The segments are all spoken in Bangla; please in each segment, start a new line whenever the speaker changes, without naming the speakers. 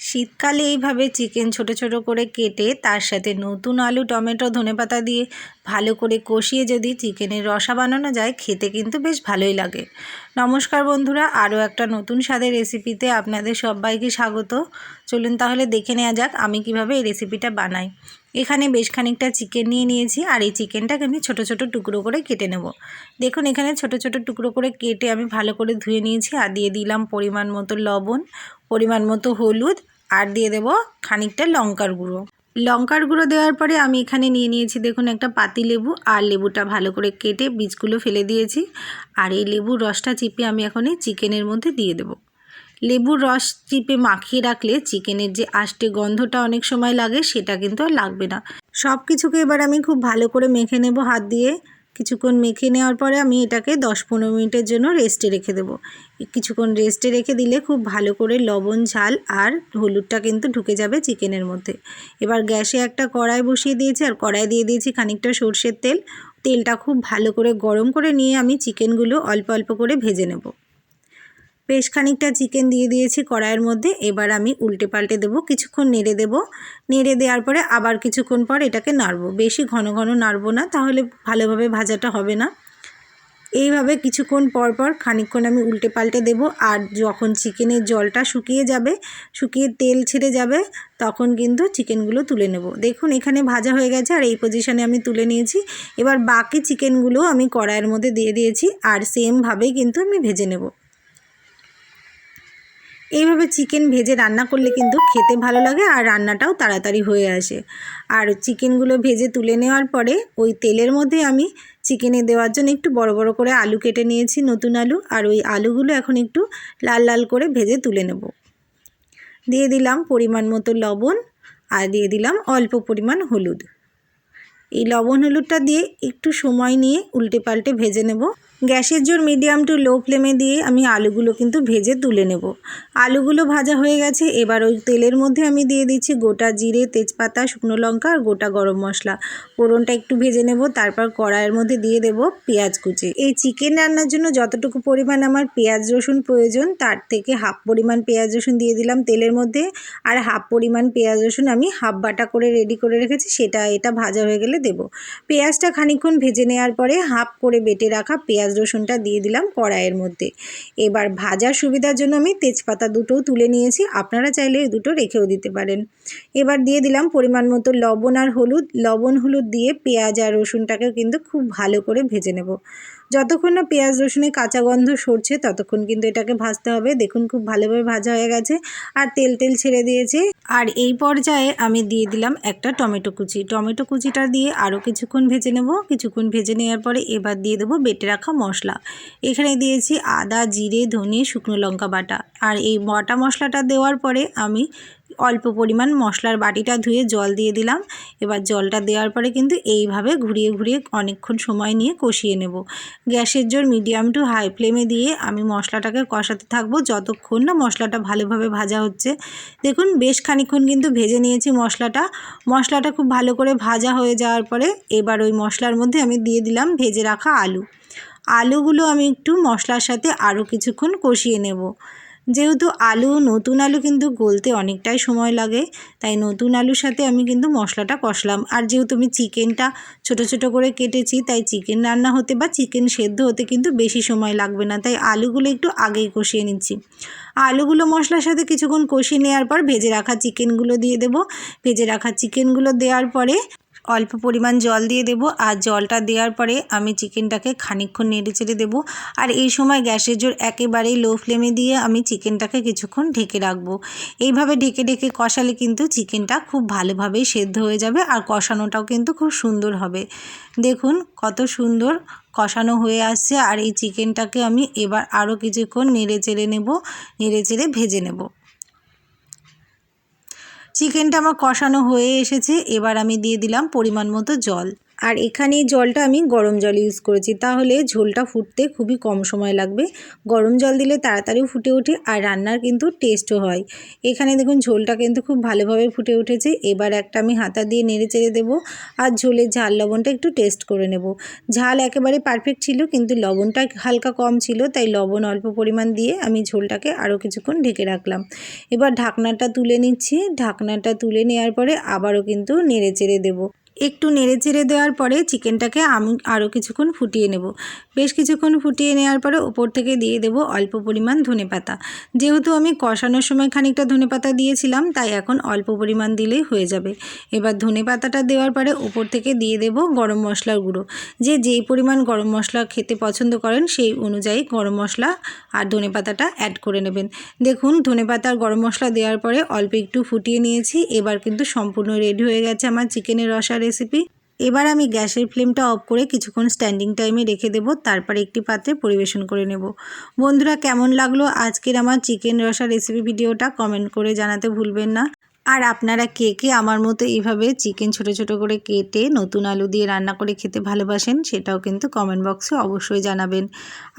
শীতকালে এইভাবে চিকেন ছোট ছোট করে কেটে তার সাথে নতুন আলু, টমেটো, ধনেপাতা দিয়ে ভালো করে কষিয়ে যদি চিকেনের রসা বানানো যায়, খেতে কিন্তু বেশ ভালোই লাগে। নমস্কার বন্ধুরা, আরও একটা নতুন স্বাদের রেসিপিতে আপনাদের সবাইকে স্বাগত। চলুন তাহলে দেখে নেওয়া যাক আমি কিভাবে এই রেসিপিটা বানাই। এখানে বেশ খানিকটা চিকেন নিয়ে নিয়েছি, আর এই চিকেনটাকে আমি ছোট ছোট টুকরো করে কেটে নেব। দেখুন এখানে ছোট ছোট টুকরো করে কেটে আমি ভালো করে ধুয়ে নিয়েছি, আর দিয়ে দিলাম পরিমাণ মতো লবণ, পরিমাণ মতো হলুদ, আর দিয়ে দেব খানিকটা লঙ্কার গুঁড়ো। লঙ্কার গুঁড়ো দেওয়ার পরে আমি এখানে নিয়ে নিয়েছি দেখুন একটা পাতি লেবু, আর লেবুটা ভালো করে কেটে বীজগুলো ফেলে দিয়েছি। আর এই লেবুর রসটা চিপে আমি এখন এই চিকেনের মধ্যে দিয়ে দেব। লেবুর রস চিপে মাখিয়ে রাখলে চিকেনের যে আষ্টে গন্ধটা অনেক সময় লাগে, সেটা কিন্তু আর লাগবে না। সব কিছুকে এবার আমি খুব ভালো করে মেখে নেব হাত দিয়ে। কিছুক্ষণ মেখে নেওয়ার পরে আমি এটাকে 10-15 মিনিটের জন্য রেস্টে রেখে দেবো। কিছুক্ষণ রেস্টে রেখে দিলে খুব ভালো করে লবণ, ঝাল আর হলুদটা কিন্তু ঢুকে যাবে চিকেনের মধ্যে। এবার গ্যাসে একটা কড়াই বসিয়ে দিয়েছি, আর কড়াই দিয়ে দিয়েছি খানিকটা সর্ষের তেল। তেলটা খুব ভালো করে গরম করে নিয়ে আমি চিকেনগুলো অল্প অল্প করে ভেজে নেব। বেশ খানিকটা চিকেন দিয়ে দিয়েছি কড়াইয়ের মধ্যে। এবার আমি উল্টে পাল্টে দেবো, কিছুক্ষণ নেড়ে দেব। নেড়ে দেওয়ার পরে আবার কিছুক্ষণ পর এটাকে নাড়বো। বেশি ঘন ঘন নাড়বো না, তাহলে ভালোভাবে ভাজাটা হবে না। এইভাবে কিছুক্ষণ পর পর খানিকক্ষণ আমি উল্টে পাল্টে দেব। আর যখন চিকেনের জলটা শুকিয়ে যাবে, শুকিয়ে তেল ছেড়ে যাবে, তখন কিন্তু চিকেনগুলো তুলে নেব। দেখুন এখানে ভাজা হয়ে গেছে, আর এই পজিশনে আমি তুলে নিয়েছি। এবার বাকি চিকেনগুলো আমি কড়াইয়ের মধ্যে দিয়ে দিয়েছি, আর সেমভাবেই কিন্তু আমি ভেজে নেব। এইভাবে চিকেন ভেজে রান্না করলে কিন্তু খেতে ভালো লাগে, আর রান্নাটাও তাড়াতাড়ি হয়ে আসে। আর চিকেনগুলো ভেজে তুলে নেওয়ার পরে ওই তেলের মধ্যে আমি চিকেনে দেওয়ার জন্য একটু বড় বড় করে আলু কেটে নিয়েছি, নতুন আলু। আর ওই আলুগুলো এখন একটু লাল লাল করে ভেজে তুলে নেব। দিয়ে দিলাম পরিমাণ মতো লবণ, আর দিয়ে দিলাম অল্প পরিমাণ হলুদ। এই লবণ হলুদটা দিয়ে একটু সময় নিয়ে উল্টে পাল্টে ভেজে নেব। গ্যাসের জোর মিডিয়াম টু লো ফ্লেমে দিয়ে আমি আলুগুলো কিন্তু ভেজে তুলে নেব। আলুগুলো ভাজা হয়ে গেছে। এবার ওই তেলের মধ্যে আমি দিয়ে দিচ্ছি গোটা জিরে, তেজপাতা, শুকনো লঙ্কা আর গোটা গরম মশলা। ফোড়নটা একটু ভেজে নেব। তারপর কড়াইয়ের মধ্যে দিয়ে দেব পেঁয়াজ কুচি। এই চিকেন রান্নার জন্য যতটুকু পরিমাণ আমার পেঁয়াজ রসুন প্রয়োজন, তার থেকে হাফ পরিমাণ পেঁয়াজ রসুন দিয়ে দিলাম তেলের মধ্যে। আর হাফ পরিমাণ পেঁয়াজ রসুন আমি হাফ বাটা করে রেডি করে রেখেছি, এটা ভাজা হয়ে গেলে দেব। পেঁয়াজটা খানিকক্ষণ ভেজে নেওয়ার পরে হাফ করে বেটে রাখা পেঁয়াজ রসুনটা দিয়ে দিলাম কড়াইয়ের মধ্যে। এবার ভাজার সুবিধার জন্য আমি তেজপাতা দুটোও তুলে নিয়েছি, আপনারা চাইলে এই দুটো রেখেও দিতে পারেন। এবার দিয়ে দিলাম পরিমাণ মতো লবণ আর হলুদ। লবণ হলুদ দিয়ে পেঁয়াজ আর রসুনটাকে কিন্তু খুব ভালো করে ভেজে নেব। যতক্ষণ না পেঁয়াজ রসুনের কাঁচা গন্ধ সরছে, ততক্ষণ কিন্তু এটাকে ভাজতে হবে। দেখুন খুব ভালোভাবে ভাজা হয়ে গেছে, আর তেল ছেড়ে দিয়েছে। আর এই পর্যায়ে আমি দিয়ে দিলাম একটা টমেটো কুচি। টমেটো কুচিটা দিয়ে আরও কিছুক্ষণ ভেজে নেব। কিছুক্ষণ ভেজে নেওয়ার পরে এবার দিয়ে দেবো বেটে রাখা মশলা। এখানে দিয়েছি আদা, জিরে, ধনে, শুকনো লঙ্কা বাটা। আর এই বাটা মশলাটা দেওয়ার পরে আমি অল্প পরিমাণ মশলার বাটিটা ধুয়ে জল দিয়ে দিলাম। এবার জলটা দেওয়ার পরে কিন্তু এইভাবে ঘুরিয়ে ঘুরিয়ে অনেকক্ষণ সময় নিয়ে কষিয়ে নেব। গ্যাসের জোর মিডিয়াম টু হাই ফ্লেমে দিয়ে আমি মশলাটাকে কষাতে থাকবো যতক্ষণ না মশলাটা ভালোভাবে ভাজা হচ্ছে। দেখুন বেশ খানিকক্ষণ কিন্তু ভেজে নিয়েছি মশলাটা খুব ভালো করে ভাজা হয়ে যাওয়ার পরে এবার ওই মশলার মধ্যে আমি দিয়ে দিলাম ভেজে রাখা আলুগুলো আমি একটু মশলার সাথে আরও কিছুক্ষণ কষিয়ে নেব। যেহেতু নতুন আলু কিন্তু গলতে অনেকটাই সময় লাগে, তাই নতুন আলুর সাথে আমি কিন্তু মশলাটা কষলাম। আর যেহেতু আমি চিকেনটা ছোট ছোট করে কেটেছি, তাই চিকেন রান্না হতে বা চিকেন সেদ্ধ হতে কিন্তু বেশি সময় লাগবে না, তাই আলুগুলো একটু আগেই কষিয়ে নিচ্ছি। আলুগুলো মশলার সাথে কিছুক্ষণ কষিয়ে নেওয়ার পর ভেজে রাখা চিকেনগুলো দিয়ে দেব। ভেজে রাখা চিকেনগুলো দেওয়ার পরে অল্প পরিমাণ জল দিয়ে দেব। আর জলটা দেওয়ার পরে আমি চিকেনটাকে খানিকক্ষণ নেড়ে চেড়ে দেবো। আর এই সময় গ্যাসের জোর একেবারেই লো ফ্লেমে দিয়ে আমি চিকেনটাকে কিছুক্ষণ ঢেকে রাখবো। এইভাবে ঢেকে ঢেকে কষালে কিন্তু চিকেনটা খুব ভালোভাবেই সেদ্ধ হয়ে যাবে, আর কষানোটাও কিন্তু খুব সুন্দর হবে। দেখুন কত সুন্দর কষানো হয়ে আসছে। আর এই চিকেনটাকে আমি এবার আরও কিছুক্ষণ নেড়ে চেড়ে ভেজে নেব। চিকেনটা আমার কষানো হয়ে এসেছে। এবার আমি দিয়ে দিলাম পরিমাণ মতো জল। আর এখানে জলটা আমি গরম জল ইউজ করেছি, তাহলে ঝোলটা ফুটতে খুবই কম সময় লাগবে। গরম জল দিলে তাড়াতাড়ি ফুটে ওঠে আর রান্নার কিন্তু টেস্টও হয়। এখানে দেখুন ঝোলটা কিন্তু খুব ভালোভাবে ফুটে উঠেছে। এবার একটা আমি হাতা দিয়ে নেড়ে চেড়ে দেবো আর ঝোলের ঝাল লবণটা একটু টেস্ট করে নেব। ঝাল একেবারে পারফেক্ট ছিল, কিন্তু লবণটা হালকা কম ছিল, তাই লবণ অল্প পরিমাণ দিয়ে আমি ঝোলটাকে আরও কিছুক্ষণ ঢেকে রাখলাম। এবার ঢাকনাটা তুলে নিচ্ছি। ঢাকনাটা তুলে নেওয়ার পরে আবারও কিন্তু নেড়ে চেড়ে দেবো। একটু নেড়ে চেড়ে দেওয়ার পরে চিকেনটাকে আমি আরও কিছুক্ষণ ফুটিয়ে নেব। বেশ কিছুক্ষণ ফুটিয়ে নেওয়ার পরে ওপর থেকে দিয়ে দেব অল্প পরিমাণ ধনেপাতা। যেহেতু আমি কষানোর সময় খানিকটা ধনেপাতা দিয়েছিলাম, তাই এখন অল্প পরিমাণ দিলেই হয়ে যাবে। এবার ধনেপাতাটা দেওয়ার পরে ওপর থেকে দিয়ে দেব গরম মশলার গুঁড়ো। যেই পরিমাণ গরম মশলা খেতে পছন্দ করেন সেই অনুযায়ী গরম মশলা আর ধনেপাতাটা অ্যাড করে নেবেন। দেখুন ধনেপাতা আর গরম মশলা দেওয়ার পরে অল্প একটু ফুটিয়ে নিয়েছি। এবার কিন্তু সম্পূর্ণ রেডি হয়ে গেছে আমার চিকেনের রসা রেসিপি। এবার আমি গ্যাসের ফ্লেমটা অফ করে কিছুক্ষণ স্ট্যান্ডিং টাইমে রেখে দেব, তারপরে একটি পাত্রে পরিবেশন করে নেব। বন্ধুরা, কেমন লাগলো আজকের আমার চিকেন রসা রেসিপি ভিডিওটা কমেন্ট করে জানাতে ভুলবেন না। আর আপনারা কে কে আমার মতো এইভাবে চিকেন ছোট ছোট করে কেটে নতুন আলু দিয়ে রান্না করে খেতে ভালোবাসেন, সেটাও কিন্তু কমেন্ট বক্সে অবশ্যই জানাবেন।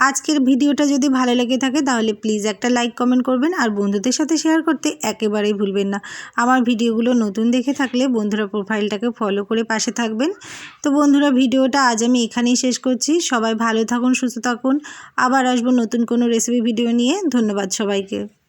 আজকের ভিডিওটা যদি ভালো লেগে থাকে তাহলে প্লিজ একটা লাইক কমেন্ট করবেন আর বন্ধুদের সাথে শেয়ার করতে একেবারেই ভুলবেন না। আমার ভিডিওগুলো নতুন দেখে থাকলে বন্ধুরা প্রোফাইলটাকে ফলো করে পাশে থাকবেন। তো বন্ধুরা, ভিডিওটা আজ আমি এখানেই শেষ করছি। সবাই ভালো থাকুন, সুস্থ থাকুন। আবার আসবো নতুন কোনো রেসিপি ভিডিও নিয়ে। ধন্যবাদ সবাইকে।